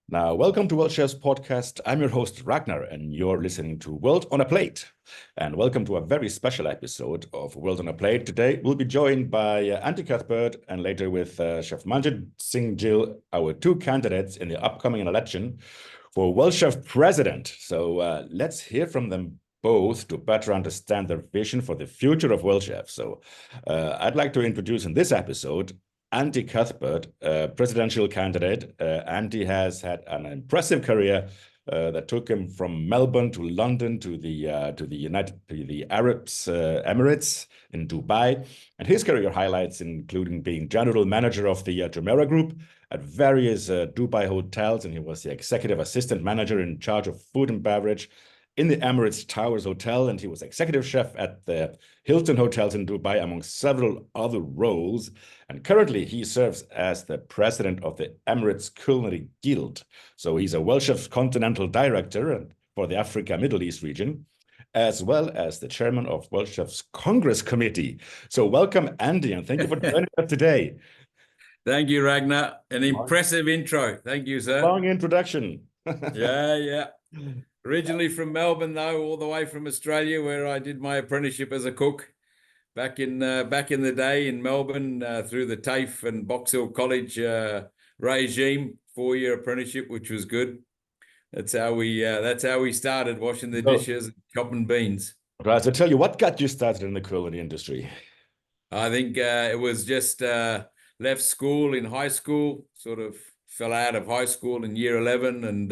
Now, welcome to Worldchefs podcast. I'm your host, Ragnar, and you're listening to World on a Plate. And welcome to a very special episode of World on a Plate. Today, we'll be joined by Andy Cuthbert and later with Chef Manjit Singh Gill, our two candidates in the upcoming election for World Chef President. So let's hear from them both to better understand their vision for the future of World Chef. So I'd like to introduce in this episode Andy Cuthbert, presidential candidate. Andy has had an impressive career that took him from Melbourne to London to the Emirates in Dubai, and his career highlights including being general manager of the Jumeirah Group at various Dubai hotels, and he was the executive assistant manager in charge of food and beverage in the Emirates Towers Hotel, and he was executive chef at the Hilton Hotels in Dubai, among several other roles. And currently, he serves as the president of the Emirates Culinary Guild. So he's a Worldchefs Continental director for the Africa Middle East region, as well as the chairman of Worldchefs Congress Committee. So welcome, Andy, and thank you for joining us today. Thank you, Ragnar. An impressive intro. Thank you, sir. Long introduction. Yeah. Originally from Melbourne, though, all the way from Australia, where I did my apprenticeship as a cook back in the day in Melbourne through the TAFE and Box Hill College regime, 4-year apprenticeship, which was good. That's how we started, washing the dishes and chopping beans. Right. So tell you, what got you started in the culinary industry? I think it was just left school in high school, sort of fell out of high school in year 11 and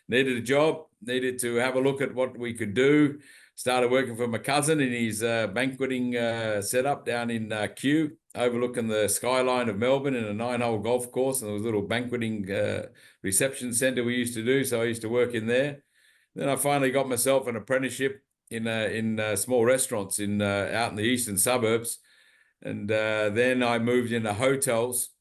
needed a job, needed to have a look at what we could do. Started working for my cousin in his banqueting setup down in Kew, overlooking the skyline of Melbourne in a 9-hole golf course. And there was a little banqueting reception centre we used to do. So I used to work in there. Then I finally got myself an apprenticeship in small restaurants out in the eastern suburbs. And then I moved into hotels,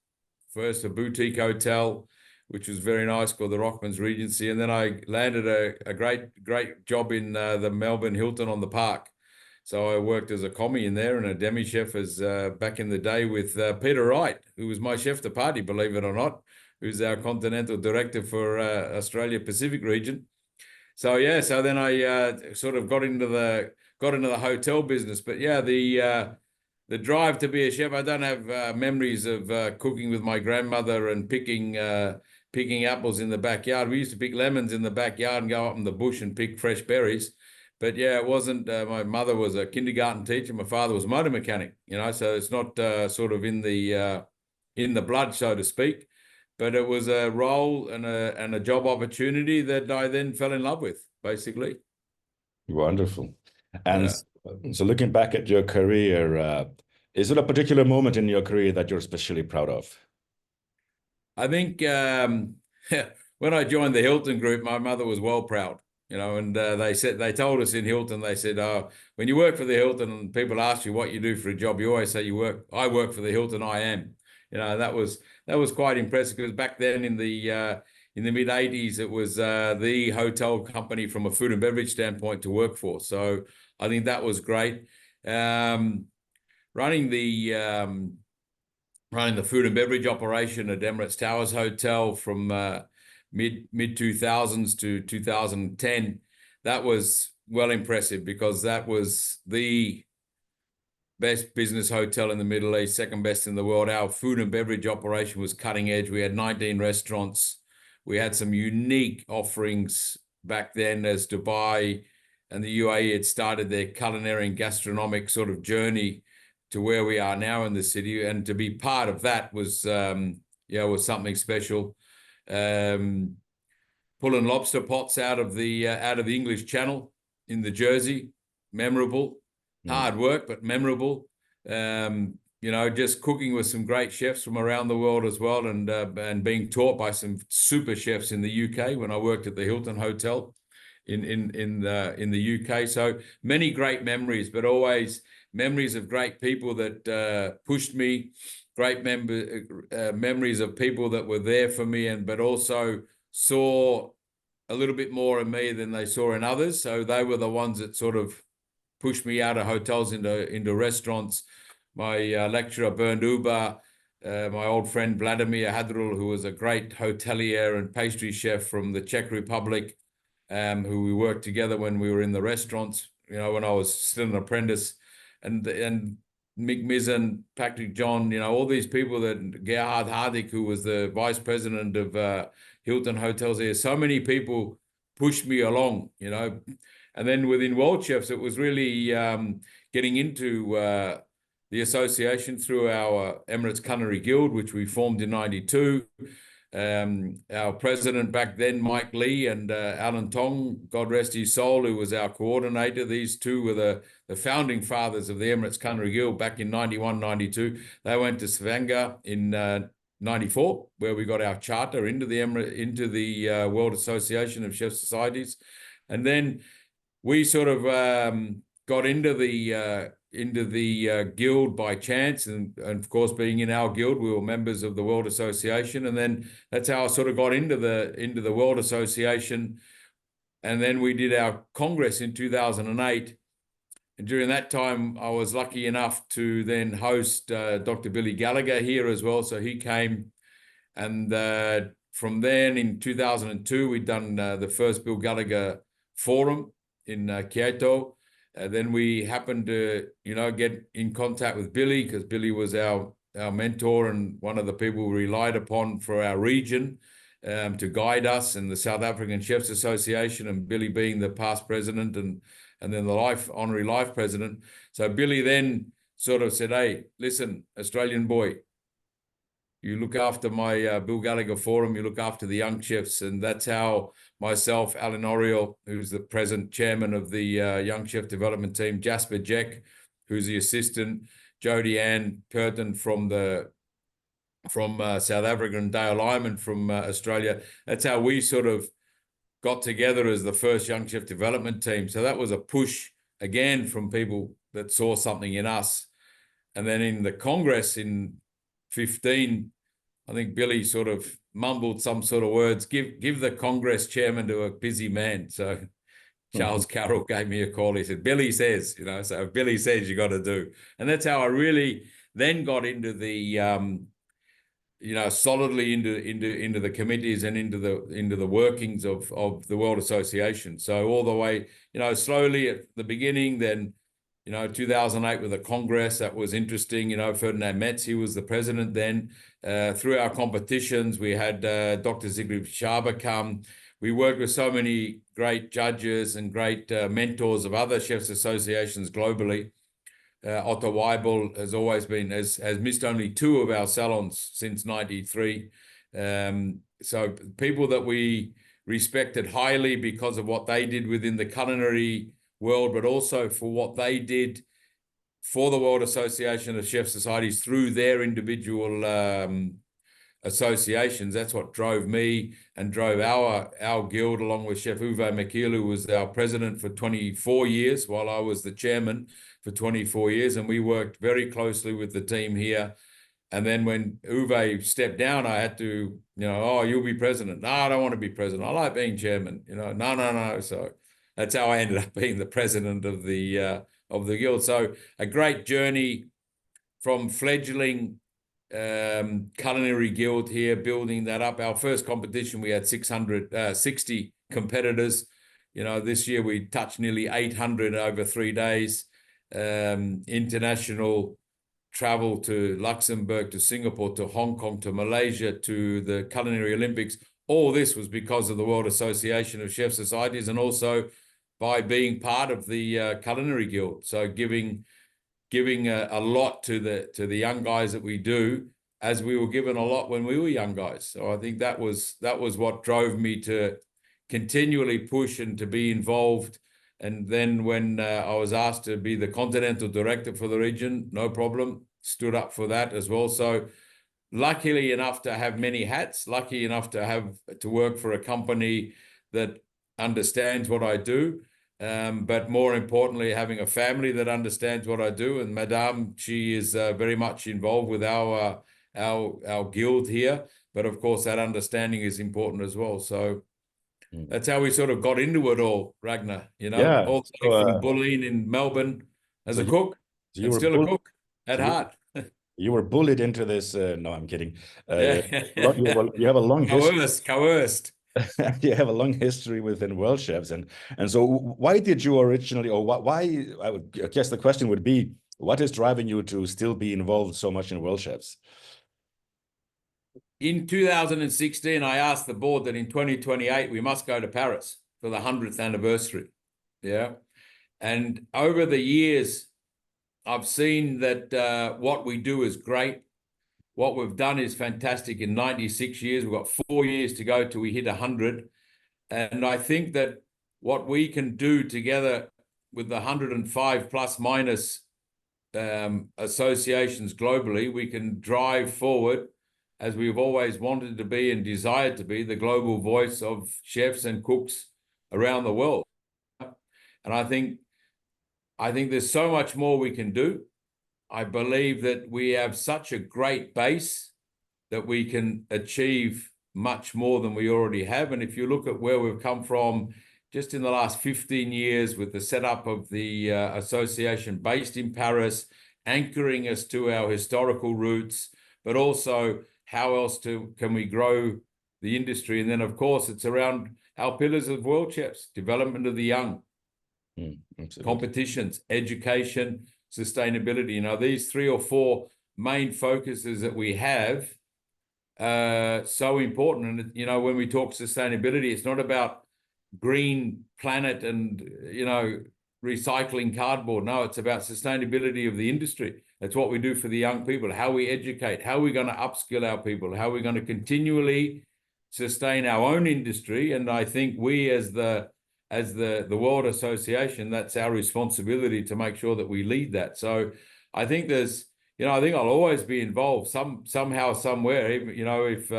first a boutique hotel, which was very nice, called the Rockman's Regency. And then I landed a great job in the Melbourne Hilton on the Park. So I worked as a commie in there and a demi-chef as back in the day with Peter Wright, who was my chef de partie, believe it or not, who's our Continental director for Australia Pacific region. So yeah, so then I sort of got into the hotel business. But yeah, the drive to be a chef, I don't have memories of cooking with my grandmother and picking apples in the backyard. We used to pick lemons in the backyard and go up in the bush and pick fresh berries. But yeah, it wasn't, my mother was a kindergarten teacher. My father was a motor mechanic, so it's not sort of in the blood, so to speak. But it was a role and a job opportunity that I then fell in love with, basically. Wonderful. And so looking back at your career, is there a particular moment in your career that you're especially proud of? I think when I joined the Hilton Group, my mother was well proud, and they told us in Hilton, they said, when you work for the Hilton and people ask you what you do for a job, you always say I work for the Hilton, I am. That was quite impressive, because back then in the mid 80s, it was the hotel company from a food and beverage standpoint to work for. So I think that was great. Running the food and beverage operation at Emirates Towers Hotel from mid 2000s to 2010, that was well impressive, because that was the best business hotel in the Middle East, second best in the world. Our food and beverage operation was cutting edge. We had 19 restaurants. We had some unique offerings back then, as Dubai and the UAE had started their culinary and gastronomic sort of journey to where we are now in the city. And to be part of that was something special. Pulling lobster pots out of the English Channel in the Jersey, memorable. Hard work, but memorable. Just cooking with some great chefs from around the world as well, and being taught by some super chefs in the UK when I worked at the Hilton Hotel in the UK. So many great memories, but always memories of great people that pushed me, great memories of people that were there for me, but also saw a little bit more in me than they saw in others. So they were the ones that sort of pushed me out of hotels into restaurants. My lecturer, Bernd Uber, my old friend Vladimir Hadrul, who was a great hotelier and pastry chef from the Czech Republic, who we worked together when we were in the restaurants, when I was still an apprentice, and Mick Mizzen, Patrick John, all these people, that Gerhard Hardik, who was the vice president of Hilton Hotels here. So many people pushed me along, and then within Worldchefs, it was really getting into the association through our Emirates Culinary Guild, which we formed in '92. Our president back then, Mike Lee, and Alan Tong, God rest his soul, who was our coordinator. These two were the founding fathers of the Emirates Culinary Guild back in '91, '92. They went to Stavanger in '94, where we got our charter into the World Association of Chef Societies. And then we sort of got into the guild by chance, and of course, being in our guild, we were members of the World Association, and then that's how I sort of got into the World Association. And then we did our Congress in 2008, and during that time, I was lucky enough to then host Dr. Billy Gallagher here as well. So he came, and from then in 2002, we'd done the first Bill Gallagher Forum in Kyoto. Then we happened to, get in contact with Billy, because Billy was our mentor and one of the people we relied upon for our region to guide us, and the South African Chefs Association, and Billy being the past president and then the honorary life president. So Billy then sort of said, "Hey, listen, Australian boy, you look after my Bill Gallagher Forum, you look after the young chefs." And that's how myself, Alan Oriel, who's the present chairman of the Young Chef Development Team, Jasper Jack, who's the assistant, Jodie Ann Purton from South Africa, and Dale Lyman from Australia. That's how we sort of got together as the first Young Chef Development Team. So that was a push, again, from people that saw something in us. And then in the Congress in 15, I think Billy sort of mumbled some sort of words, give the Congress chairman to a busy man. So Charles Carroll gave me a call. He said, Billy says, so if Billy says, you got to do. And that's how I really then got into the, solidly into the committees and into the workings of the World Association. So all the way, slowly at the beginning, then 2008 with the Congress, that was interesting. Ferdinand Metz, he was the president then. Through our competitions, we had Dr. Zygmunt Schaber come. We worked with so many great judges and great mentors of other chefs associations globally. Otto Weibel has always been, has missed only 2 of our salons since '93. So people that we respected highly because of what they did within the culinary world, but also for what they did for the World Association of Chef Societies through their individual associations. That's what drove me and drove our guild, along with Chef Uwe Michiel, who was our president for 24 years, while I was the chairman for 24 years. And we worked very closely with the team here. And then when Uwe stepped down, I had to, oh, you'll be president. No, I don't want to be president. I like being chairman. No. So that's how I ended up being the president of the guild. So a great journey from fledgling culinary guild here, building that up. Our first competition, we had 60 competitors. This year we touched nearly 800 over 3 days. International travel to Luxembourg, to Singapore, to Hong Kong, to Malaysia, to the Culinary Olympics. All this was because of the World Association of Chef Societies, and also by being part of the Culinary Guild. So giving a lot to the young guys that we do, as we were given a lot when we were young guys. So I think that was what drove me to continually push and to be involved. And then when I was asked to be the Continental director for the region, no problem, stood up for that as well. So luckily enough to have many hats, lucky enough to work for a company that understands what I do. But more importantly, having a family that understands what I do. And Madame, she is very much involved with our guild here. But of course, that understanding is important as well. So that's how we sort of got into it all, Ragnar. Yeah. All the way from Bulleen in Melbourne as a cook, and still a cook at heart. you were bullied into this. No, I'm kidding. Yeah. You have a long history. Coerced. You have a long history within Worldchefs, and so why did you originally, or why? I guess the question would be, what is driving you to still be involved so much in Worldchefs? In 2016, I asked the board that in 2028 we must go to Paris for the 100th anniversary. Yeah, and over the years, I've seen that what we do is great. What we've done is fantastic. In 96 years, we've got 4 years to go till we hit 100. And I think that what we can do together with the 105 plus minus associations globally, we can drive forward, as we've always wanted to be and desired to be, the global voice of chefs and cooks around the world. And I think there's so much more we can do. I believe that we have such a great base that we can achieve much more than we already have. And if you look at where we've come from just in the last 15 years with the setup of the association based in Paris, anchoring us to our historical roots, but also how else can we grow the industry? And then, of course, it's around our pillars of Worldchefs: development of the young, competitions, education, sustainability. You know, these 3 or 4 main focuses that we have so important. And, you know, when we talk sustainability, it's not about green planet and, you know, recycling cardboard. No, it's about sustainability of the industry. That's what we do for the young people, how we educate, how we're going to upskill our people, how we're going to continually sustain our own industry. And I think we as the World Association, that's our responsibility to make sure that we lead that. So I think there's, you know, I think I'll always be involved somehow, somewhere. Even, you know, if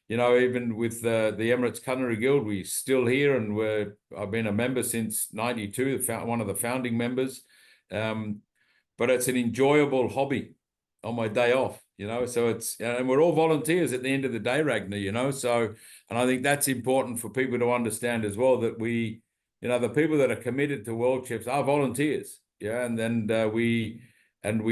you know, even with the Emirates Culinary Guild, we're still here, and I've been a member since '92, one of the founding members. But it's an enjoyable hobby on my day off, you know. So it's, and we're all volunteers at the end of the day, Ragnar, you know. So, and I think that's important for people to understand as well, that we, you know, the people that are committed to Worldchefs are volunteers, yeah. And then we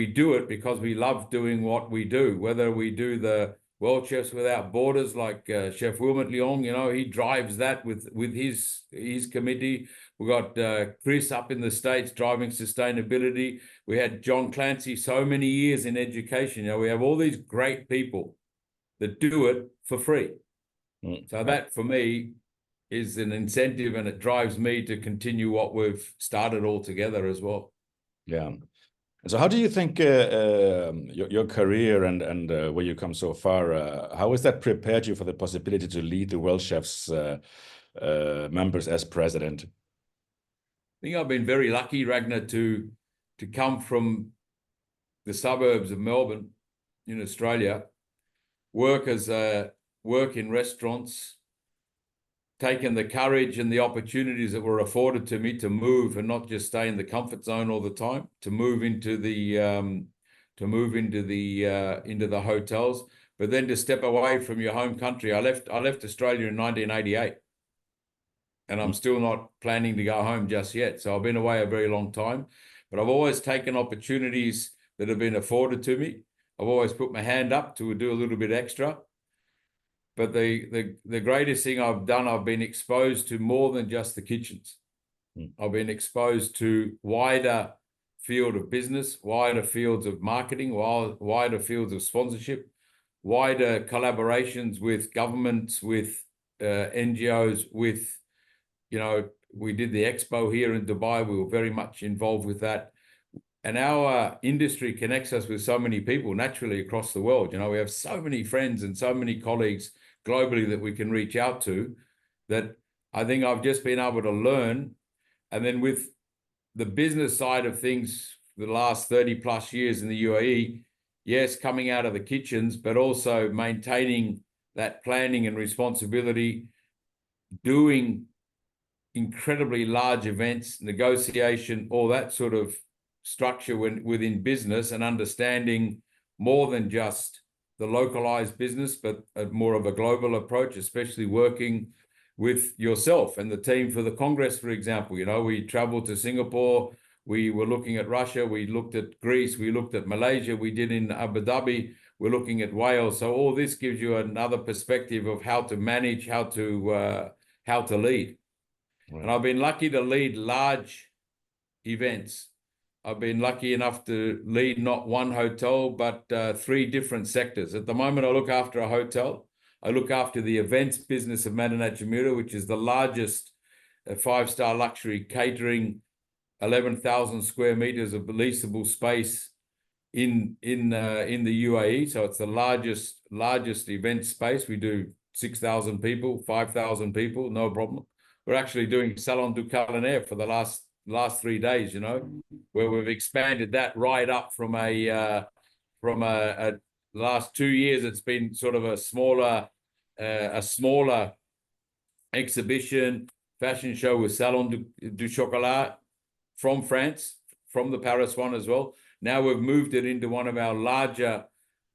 do it because we love doing what we do, whether we do the Worldchefs Without Borders, like Chef Wilmot Leong, you know, he drives that with his committee. We got Chris up in the States driving sustainability. We had John Clancy so many years in education. You know, we have all these great people that do it for free. So that for me is an incentive, and it drives me to continue what we've started all together as well. Yeah. So how do you think your career and where you come so far, how has that prepared you for the possibility to lead the Worldchefs members as president? I think I've been very lucky, Ragnar, to come from the suburbs of Melbourne in Australia, work in restaurants, taken the courage and the opportunities that were afforded to me to move and not just stay in the comfort zone all the time, to move into the hotels, but then to step away from your home country. I left Australia in 1988, and I'm still not planning to go home just yet. So I've been away a very long time, but I've always taken opportunities that have been afforded to me. I've always put my hand up to do a little bit extra. But the greatest thing I've done, I've been exposed to more than just the kitchens. I've been exposed to wider field of business, wider fields of marketing, wider fields of sponsorship, wider collaborations with governments, with NGOs, with, you know, we did the expo here in Dubai. We were very much involved with that. And our industry connects us with so many people naturally across the world. You know, we have so many friends and so many colleagues globally that we can reach out to, that I think I've just been able to learn. And then with the business side of things, the last 30 plus years in the UAE, yes, coming out of the kitchens, but also maintaining that planning and responsibility, doing incredibly large events, negotiation, all that sort of structure within business, and understanding more than just the localized business, but more of a global approach, especially working with yourself and the team for the Congress, for example. You know, we travel to Singapore, We were looking at Russia. We looked at Greece. We looked at Malaysia. We did in Abu Dhabi. We're looking at Wales. So all this gives you another perspective of how to manage, how to lead. Right. And I've been lucky to lead large events. I've been lucky enough to lead not one hotel, but 3 different sectors. At the moment, I look after a hotel. I look after the events business of Madinat Jumeirah, which is the largest 5-star luxury catering, 11,000 square meters of leasable space in the UAE. So it's the largest event space. We do 6,000 people, 5,000 people, no problem. We're actually doing Salon du Culinaire for the last 3 days, you know, where we've expanded that right up from a last 2 years. It's been sort of a smaller exhibition fashion show with Salon du Chocolat from France, from the Paris one as well. Now we've moved it into one of our larger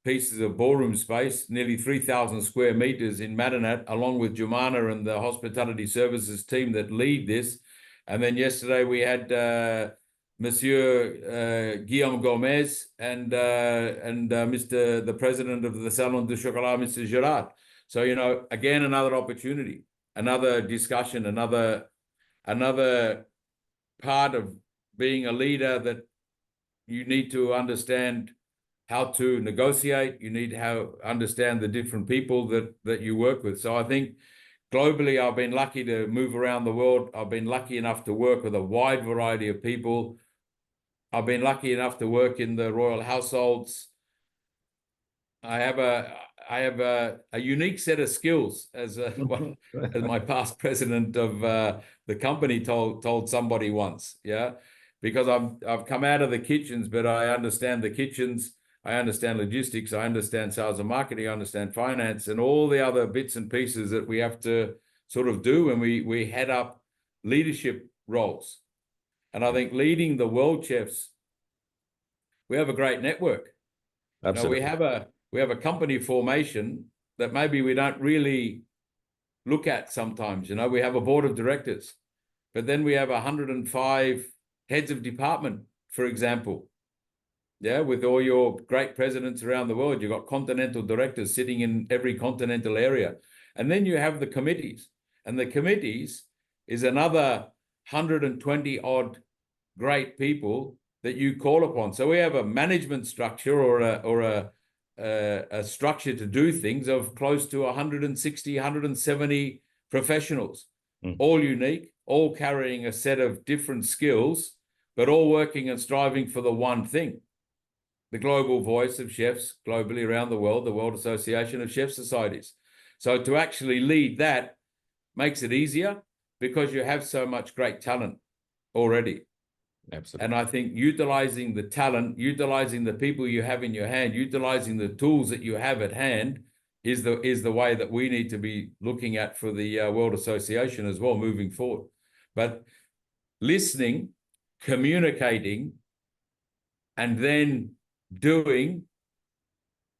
pieces of ballroom space, nearly 3,000 square meters in Madinat, along with Jumana and the hospitality services team that lead this. And then yesterday we had Monsieur Guillaume Gomez and the president of the Salon du Chocolat, Mr. Gerard. So, you know, again, another opportunity, another discussion, another part of being a leader, that you need to understand how to negotiate. You need to understand the different people that you work with. So I think globally, I've been lucky to move around the world. I've been lucky enough to work with a wide variety of people. I've been lucky enough to work in the royal households. I have a unique set of skills, as my past president of the company told somebody once. Yeah, because I've come out of the kitchens, but I understand the kitchens. I understand logistics. I understand sales and marketing. I understand finance and all the other bits and pieces that we have to sort of do when we head up leadership roles. And I think leading the World Chefs, we have a great network. Absolutely. You know, we have a company formation that maybe we don't really look at sometimes. You know, we have a board of directors, but then we have 105 heads of department, for example. Yeah, with all your great presidents around the world, you've got continental directors sitting in every continental area. And then you have the committees. And the committees is another 120 odd great people that you call upon. So we have a management structure or a structure to do things of close to 160, 170 professionals, all unique, all carrying a set of different skills, but all working and striving for the one thing. The global voice of chefs globally around the world, the World Association of Chef Societies. So to actually lead that makes it easier because you have so much great talent already. Absolutely. And I think utilizing the talent, utilizing the people you have in your hand, utilizing the tools that you have at hand is the way that we need to be looking at for the World Association as well moving forward. But listening, communicating, and then doing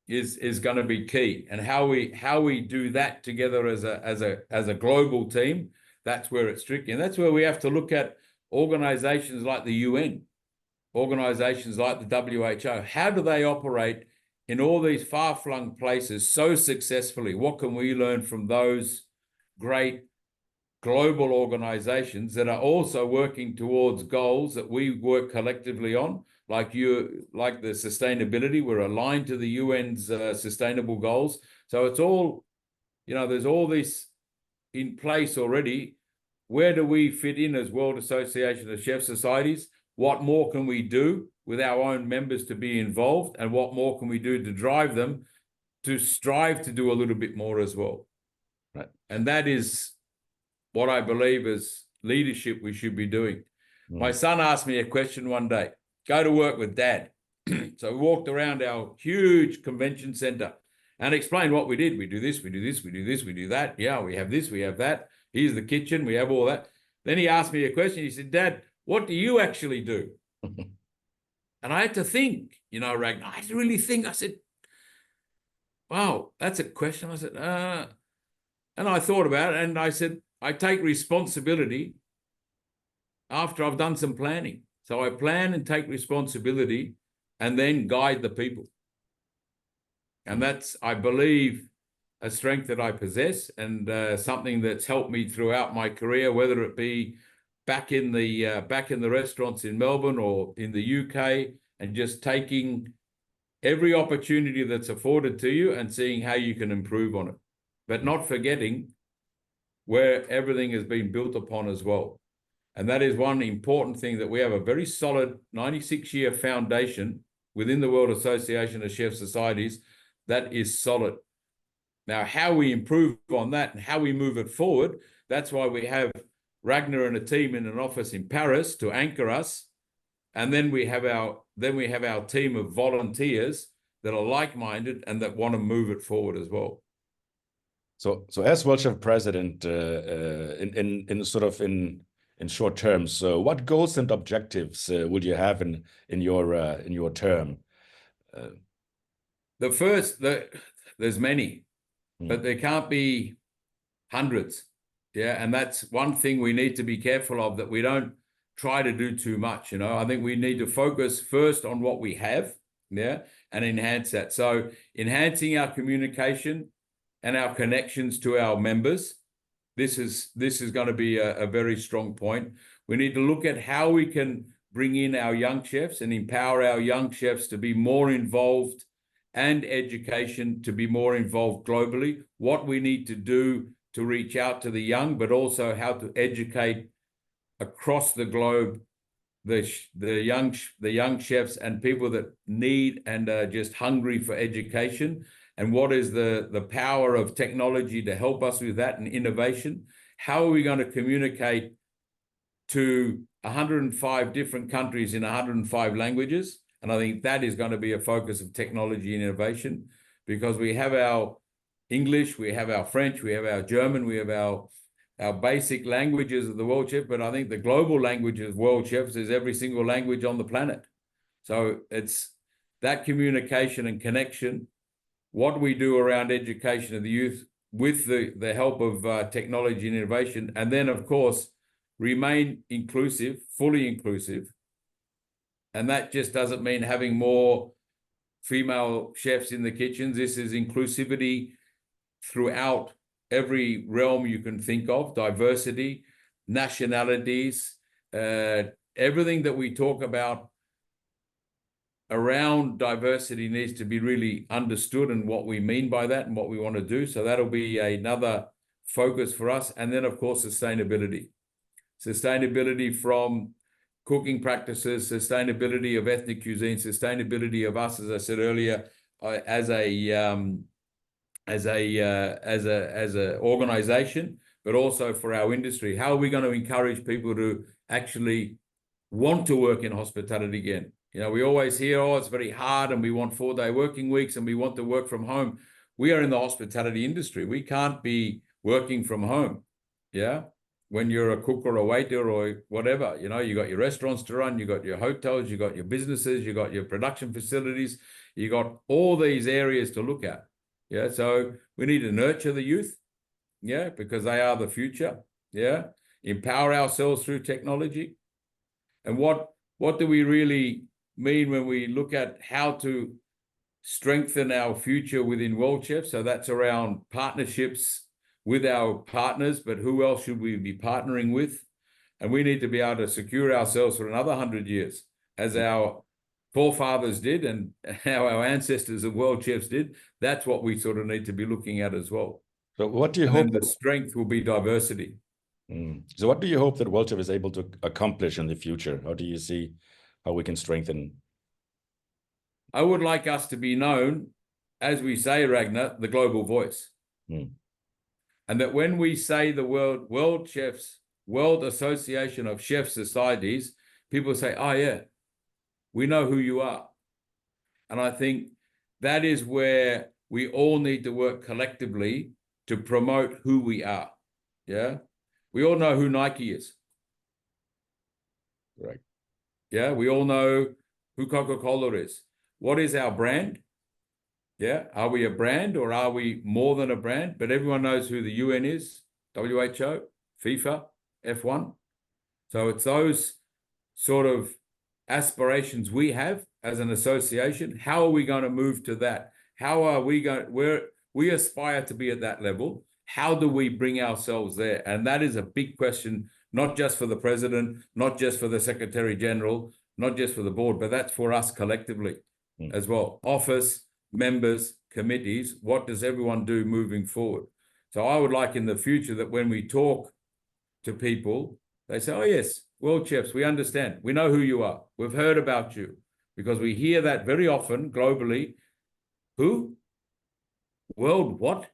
is going to be key. And how we do that together as a global team, that's where it's tricky. And that's where we have to look at organizations like the UN, organizations like the WHO. How do they operate in all these far-flung places so successfully? What can we learn from those great global organizations that are also working towards goals that we work collectively on, like the sustainability? We're aligned to the UN's sustainable goals. So it's all, you know, there's all this in place already. Where do we fit in as World Association of Chef Societies? What more can we do with our own members to be involved? And what more can we do to drive them to strive to do a little bit more as well? Right. And that is what I believe as leadership we should be doing. My son asked me a question one day, go to work with Dad. So we walked around our huge convention center and explained what we did. We do this, we do this, we do this, we do that. Yeah, we have this, we have that. Here's the kitchen, we have all that. Then he asked me a question. He said, Dad, what do you actually do? And I had to think, you know, Ragnar, I had to really think. I said, wow, that's a question. I said, and I thought about it and I said, I take responsibility after I've done some planning. So I plan and take responsibility and then guide the people. And that's, I believe, a strength that I possess, and something that's helped me throughout my career, whether it be back in the restaurants in Melbourne or in the UK, and just taking every opportunity that's afforded to you and seeing how you can improve on it, but not forgetting where everything has been built upon as well. And that is one important thing, that we have a very solid 96-year foundation within the World Association of Chef Societies that is solid. Now, how we improve on that and how we move it forward, that's why we have Ragnar and a team in an office in Paris to anchor us. And then we have our team of volunteers that are like-minded and that want to move it forward as well. So as World Chef President, in short terms, what goals and objectives would you have in your term? There's many, but there can't be hundreds. Yeah, and that's one thing we need to be careful of, that we don't try to do too much. I think we need to focus first on what we have, yeah, and enhance that. So enhancing our communication and our connections to our members, this is going to be a very strong point. We need to look at how we can bring in our young chefs and empower our young chefs to be more involved, and education to be more involved globally, what we need to do to reach out to the young, but also how to educate across the globe the young chefs and people that need and are just hungry for education, and what is the power of technology to help us with that and innovation. How are we going to communicate to 105 different countries in 105 languages? And I think that is going to be a focus of technology and innovation, because we have our English, we have our French, we have our German, we have our basic languages of the world chef, but I think the global language of world chefs is every single language on the planet. So it's that communication and connection, what we do around education of the youth with the help of technology and innovation, and then, of course, remain inclusive, fully inclusive. And that just doesn't mean having more female chefs in the kitchens. This is inclusivity throughout every realm you can think of, diversity, nationalities, everything that we talk about around diversity needs to be really understood, and what we mean by that and what we want to do. So that'll be another focus for us. And then, of course, sustainability. Sustainability from cooking practices, sustainability of ethnic cuisine, sustainability of us, as I said earlier, as a organization, but also for our industry. How are we going to encourage people to actually want to work in hospitality again? We always hear, oh, it's very hard, and we want 4-day working weeks, and we want to work from home. We are in the hospitality industry. We can't be working from home. Yeah. When you're a cook or a waiter or whatever, you got your restaurants to run, you got your hotels, you got your businesses, you got your production facilities, you got all these areas to look at. Yeah. So we need to nurture the youth. Yeah. Because they are the future. Yeah. Empower ourselves through technology. And what do we really mean when we look at how to strengthen our future within Worldchefs? So that's around partnerships with our partners, but who else should we be partnering with? And we need to be able to secure ourselves for another 100 years, as our forefathers did and how our ancestors of world chefs did. That's what we sort of need to be looking at as well. So what do you hope? The strength will be diversity. So what do you hope that Worldchef is able to accomplish in the future? How do you see how we can strengthen? I would like us to be known, as we say, Ragnar, the global voice. And that when we say the World Association of Chef Societies, people say, oh yeah, we know who you are. And I think that is where we all need to work collectively to promote who we are. Yeah. We all know who Nike is. Right. Yeah. We all know who Coca-Cola is. What is our brand? Yeah. Are we a brand, or are we more than a brand? But everyone knows who the UN is, WHO, FIFA, F1. So it's those sort of aspirations we have as an association, how are we going to move to that? How are we going, we aspire to be at that level. How do we bring ourselves there? And that is a big question, not just for the president, not just for the secretary general, not just for the board, but that's for us collectively as well. Office, members, committees, what does everyone do moving forward? So I would like in the future that when we talk to people, they say, oh yes, World Chefs, we understand. We know who you are. We've heard about you, because we hear that very often globally. Who? World what?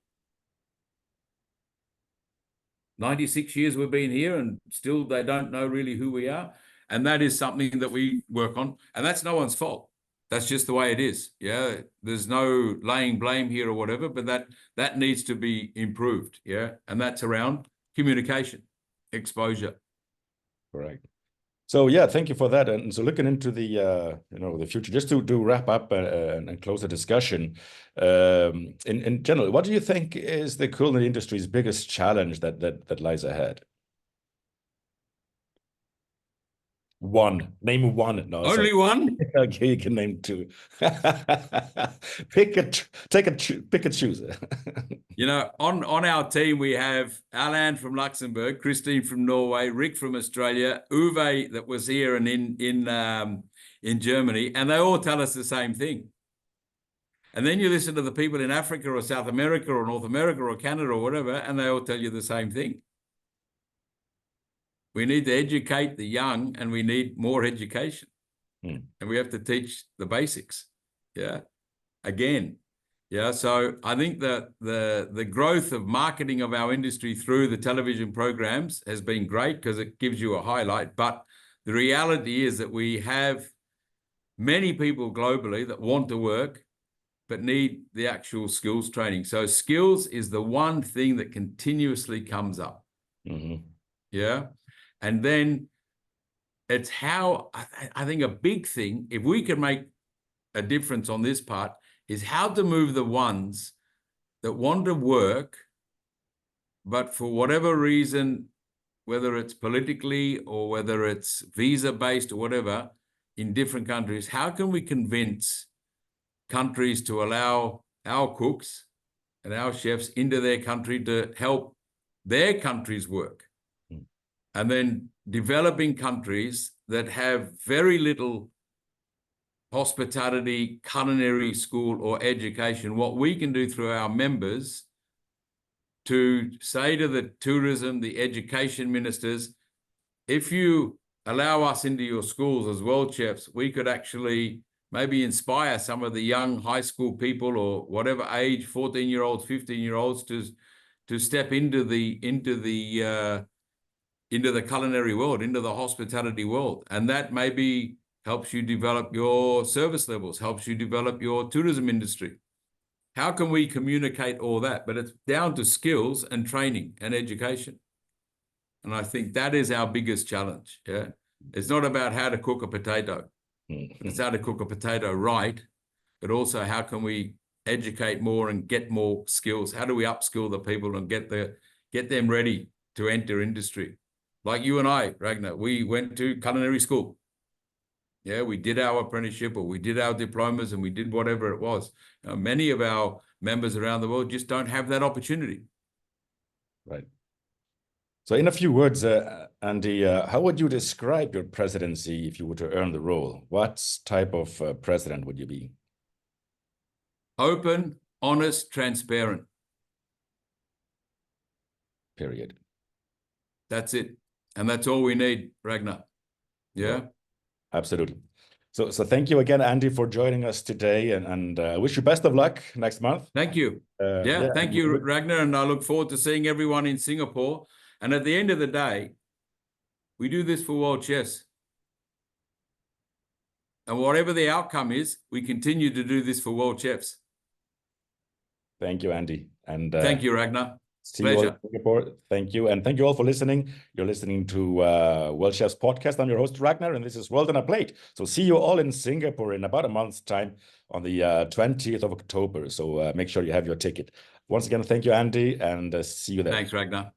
96 years we've been here and still they don't know really who we are. And that is something that we work on. And that's no one's fault. That's just the way it is. Yeah, there's no laying blame here or whatever, but that needs to be improved. Yeah, and that's around communication, exposure. Correct. So yeah, thank you for that. And so looking into the the future, just to wrap up and close the discussion, in general, what do you think is the culinary industry's biggest challenge that lies ahead? One. Name one. No, only sorry. One. Okay, you can name two. Pick and choose. You know, on our team we have Alan from Luxembourg, Christine from Norway, Rick from Australia, Uwe that was here and in Germany, and they all tell us the same thing. And then you listen to the people in Africa or South America or North America or Canada or whatever, and they all tell you the same thing. We need to educate the young, and we need more education. And we have to teach the basics. Yeah. Again. Yeah. So I think that the growth of marketing of our industry through the television programs has been great because it gives you a highlight. But the reality is that we have many people globally that want to work, but need the actual skills training. So skills is the one thing that continuously comes up. Yeah. And then it's how, I think a big thing, if we can make a difference on this part, is how to move the ones that want to work, but for whatever reason, whether it's politically or whether it's visa-based or whatever, in different countries, how can we convince countries to allow our cooks and our chefs into their country to help their countries work? And then developing countries that have very little hospitality, culinary school or education, what we can do through our members to say to the tourism, the education ministers, if you allow us into your schools as world chefs, we could actually maybe inspire some of the young high school people or whatever age, 14-year-olds, 15-year-olds to step into the culinary world, into the hospitality world. And that maybe helps you develop your service levels, helps you develop your tourism industry. How can we communicate all that? But it's down to skills and training and education. And I think that is our biggest challenge. Yeah, it's not about how to cook a potato. It's how to cook a potato right, but also how can we educate more and get more skills? How do we upskill the people and get them ready to enter industry? Like you and I, Ragnar, we went to culinary school. Yeah, we did our apprenticeship or we did our diplomas and we did whatever it was. Now, many of our members around the world just don't have that opportunity. Right. So in a few words, Andy, how would you describe your presidency if you were to earn the role? What type of president would you be? Open, honest, transparent. Period. That's it. And that's all we need, Ragnar. Yeah. Absolutely. So thank you again, Andy, for joining us today, and I wish you best of luck next month. Thank you. Thank you, Ragnar, and I look forward to seeing everyone in Singapore. And at the end of the day, we do this for World Chefs. And whatever the outcome is, we continue to do this for World Chefs. Thank you, Andy. And thank you, Ragnar. See you all in Singapore. Thank you. And thank you all for listening. You're listening to World Chefs Podcast. I'm your host, Ragnar, and this is World on a Plate. So see you all in Singapore in about a month's time on the 20th of October. So make sure you have your ticket. Once again, thank you, Andy, and see you there. Thanks, Ragnar.